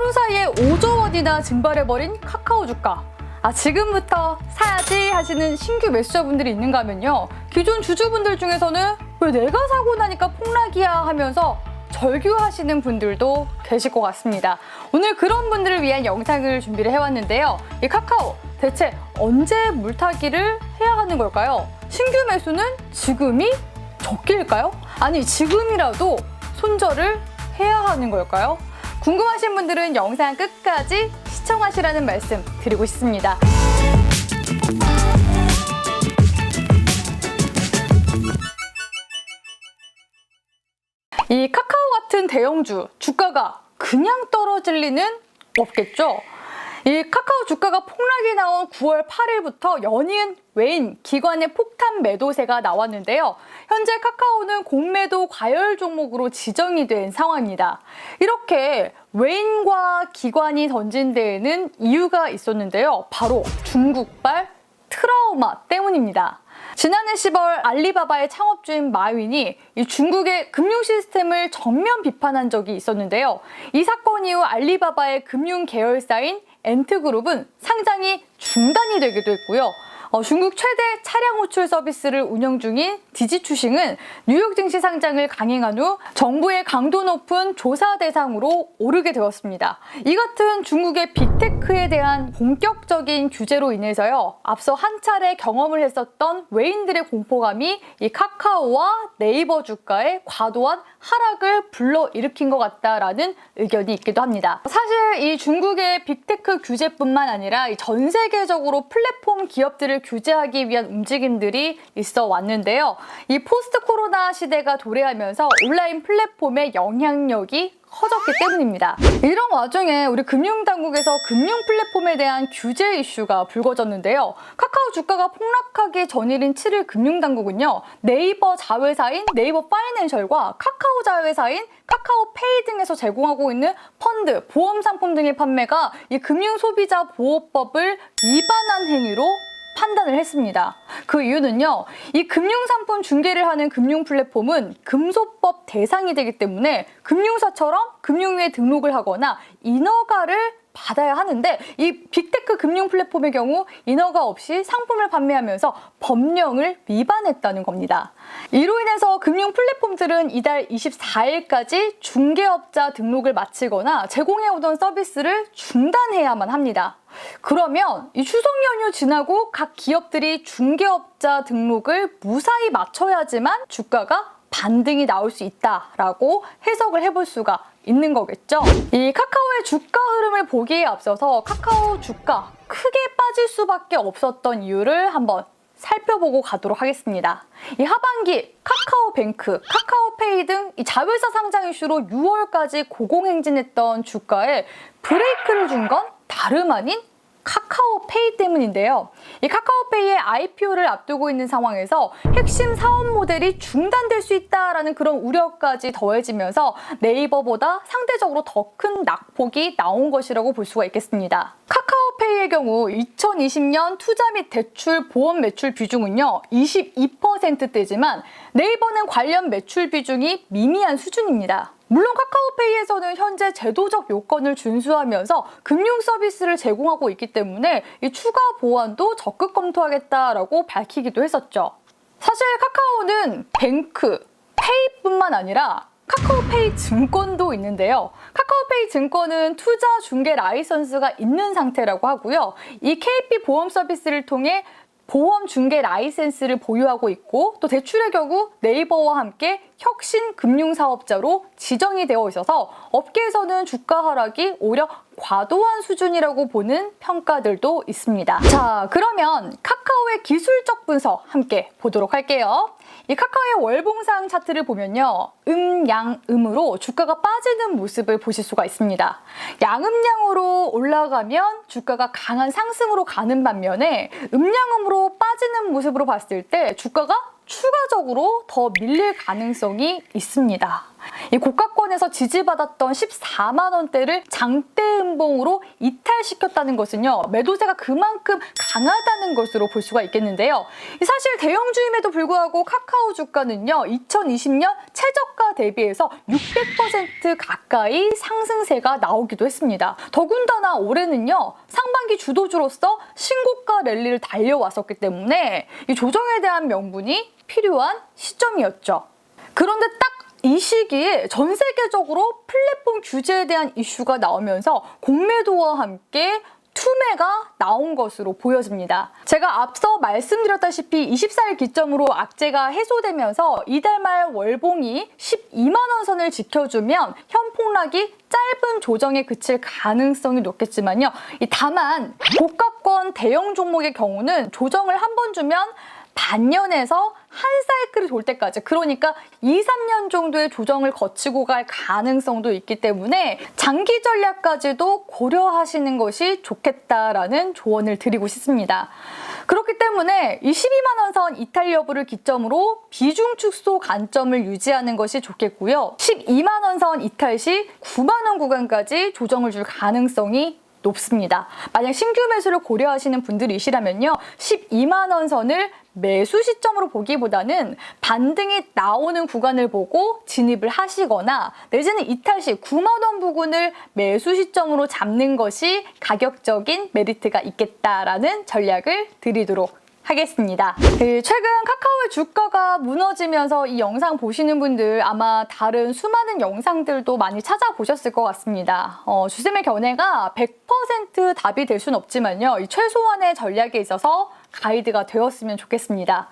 하루 사이에 5조 원이나 증발해버린 카카오 주가. 지금부터 사야지 하시는 신규 매수자분들이 있는가 하면요, 기존 주주분들 중에서는 왜 내가 사고 나니까 폭락이야 하면서 절규하시는 분들도 계실 것 같습니다. 오늘 그런 분들을 위한 영상을 준비를 해왔는데요. 이 카카오 대체 언제 물타기를 해야 하는 걸까요? 신규 매수는 지금이 적기일까요? 아니, 지금이라도 손절을 해야 하는 걸까요? 궁금하신 분들은 영상 끝까지 시청하시라는 말씀 드리고 싶습니다. 이 카카오 같은 대형주 주가가 그냥 떨어질 리는 없겠죠. 이 카카오 주가가 폭락이 나온 9월 8일부터 연이은 외인 기관의 폭탄 매도세가 나왔는데요. 현재 카카오는 공매도 과열 종목으로 지정이 된 상황입니다. 이렇게 외인과 기관이 던진 데에는 이유가 있었는데요. 바로 중국발 트라우마 때문입니다. 지난해 10월 알리바바의 창업주인 마윈이 이 중국의 금융 시스템을 정면 비판한 적이 있었는데요. 이 사건 이후 알리바바의 금융 계열사인 엔트그룹은 상장이 중단이 되기도 했고요. 중국 최대 차량 호출 서비스를 운영 중인 디지추싱은 뉴욕 증시 상장을 강행한 후 정부의 강도 높은 조사 대상으로 오르게 되었습니다. 이 같은 중국의 빅테크에 대한 본격적인 규제로 인해서요, 앞서 한 차례 경험을 했었던 외인들의 공포감이 이 카카오와 네이버 주가에 과도한 하락을 불러일으킨 것 같다라는 의견이 있기도 합니다. 사실 이 중국의 빅테크 규제뿐만 아니라 전 세계적으로 플랫폼 기업들을 규제하기 위한 움직임들이 있어 왔는데요. 이 포스트 코로나 시대가 도래하면서 온라인 플랫폼의 영향력이 커졌기 때문입니다. 이런 와중에 우리 금융당국에서 금융 플랫폼에 대한 규제 이슈가 불거졌는데요. 카카오 주가가 폭락하기 전일인 7일 금융당국은요, 네이버 자회사인 네이버 파이낸셜과 카카오 자회사인 카카오페이 등에서 제공하고 있는 펀드, 보험 상품 등의 판매가 이 금융소비자보호법을 위반한 행위로 판단을 했습니다. 그 이유는요, 이 금융상품 중개를 하는 금융 플랫폼은 금소법 대상이 되기 때문에 금융사처럼 금융위에 등록을 하거나 인허가를 받아야 하는데, 이 빅테크 금융 플랫폼의 경우 인허가 없이 상품을 판매하면서 법령을 위반했다는 겁니다. 이로 인해서 금융 플랫폼들은 이달 24일까지 중개업자 등록을 마치거나 제공해오던 서비스를 중단해야만 합니다. 그러면 이 추석 연휴 지나고 각 기업들이 중개업자 등록을 무사히 마쳐야지만 주가가 반등이 나올 수 있다라고 해석을 해볼 수가 있는 거겠죠. 이 카카오의 주가 흐름을 보기에 앞서서 카카오 주가 크게 빠질 수밖에 없었던 이유를 한번 살펴보고 가도록 하겠습니다. 이 하반기 카카오뱅크, 카카오페이 등 이 자회사 상장 이슈로 6월까지 고공행진했던 주가에 브레이크를 준 건 다름 아닌 카카오페이 때문인데요. 이 카카오페이의 IPO를 앞두고 있는 상황에서 핵심 사업 모델이 중단될 수 있다라는 그런 우려까지 더해지면서 네이버보다 상대적으로 더 큰 낙폭이 나온 것이라고 볼 수가 있겠습니다. 카카오페이의 경우 2020년 투자 및 대출 보험 매출 비중은요 22%대지만 네이버는 관련 매출 비중이 미미한 수준입니다. 물론 카카오페이에서는 현재 제도적 요건을 준수하면서 금융 서비스를 제공하고 있기 때문에 이 추가 보완도 적극 검토하겠다라고 밝히기도 했었죠. 사실 카카오는 뱅크, 페이뿐만 아니라 카카오페이 증권도 있는데요. 카카오페이 증권은 투자 중개 라이선스가 있는 상태라고 하고요. 이 KP 보험 서비스를 통해 보험 중개 라이센스를 보유하고 있고, 또 대출의 경우 네이버와 함께 혁신 금융사업자로 지정이 되어 있어서 업계에서는 주가 하락이 오히려 과도한 수준이라고 보는 평가들도 있습니다. 자, 그러면 카카오의 기술적 분석 함께 보도록 할게요. 이 카카오의 월봉상 차트를 보면요, 양음으로 주가가 빠지는 모습을 보실 수가 있습니다. 양음양으로 올라가면 주가가 강한 상승으로 가는 반면에 음양음으로 빠지는 모습으로 봤을 때 주가가 추가적으로 더 밀릴 가능성이 있습니다. 이 고가권에서 지지받았던 14만 원대를 장대음봉으로 이탈시켰다는 것은요, 매도세가 그만큼 강하다는 것으로 볼 수가 있겠는데요. 사실 대형주임에도 불구하고 카카오 주가는요, 2020년 최저가 대비해서 600% 가까이 상승세가 나오기도 했습니다. 더군다나 올해는요, 상반기 주도주로서 신고가 랠리를 달려왔었기 때문에 이 조정에 대한 명분이 필요한 시점이었죠. 그런데 딱 이 시기에 전 세계적으로 플랫폼 규제에 대한 이슈가 나오면서 공매도와 함께 투매가 나온 것으로 보여집니다. 제가 앞서 말씀드렸다시피 24일 기점으로 악재가 해소되면서 이달 말 월봉이 12만 원 선을 지켜주면 현폭락이 짧은 조정에 그칠 가능성이 높겠지만요. 다만 고가권 대형 종목의 경우는 조정을 한 번 주면 반년에서 한 사이클이 돌 때까지, 그러니까 2, 3년 정도의 조정을 거치고 갈 가능성도 있기 때문에 장기 전략까지도 고려하시는 것이 좋겠다라는 조언을 드리고 싶습니다. 그렇기 때문에 이 12만 원 선 이탈 여부를 기점으로 비중 축소 관점을 유지하는 것이 좋겠고요. 12만 원 선 이탈 시 9만 원 구간까지 조정을 줄 가능성이 높습니다. 만약 신규 매수를 고려하시는 분들이시라면요, 12만 원 선을 매수 시점으로 보기보다는 반등이 나오는 구간을 보고 진입을 하시거나 내지는 이탈 시 9만 원 부근을 매수 시점으로 잡는 것이 가격적인 메리트가 있겠다라는 전략을 드리도록 하겠습니다. 최근 카카오의 주가가 무너지면서 이 영상 보시는 분들 아마 다른 수많은 영상들도 많이 찾아보셨을 것 같습니다. 주쌤의 견해가 100% 답이 될 수는 없지만요, 이 최소한의 전략에 있어서 가이드가 되었으면 좋겠습니다.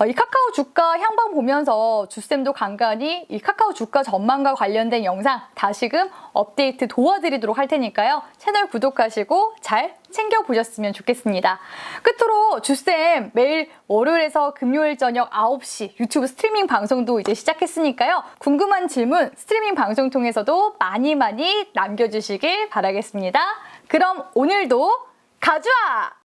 이 카카오 주가 향방 보면서 주쌤도 간간히 이 카카오 주가 전망과 관련된 영상 다시금 업데이트 도와드리도록 할 테니까요. 채널 구독하시고 잘 챙겨보셨으면 좋겠습니다. 끝으로 주쌤 매일 월요일에서 금요일 저녁 9시 유튜브 스트리밍 방송도 이제 시작했으니까요. 궁금한 질문 스트리밍 방송 통해서도 많이 남겨주시길 바라겠습니다. 그럼 오늘도 가져와!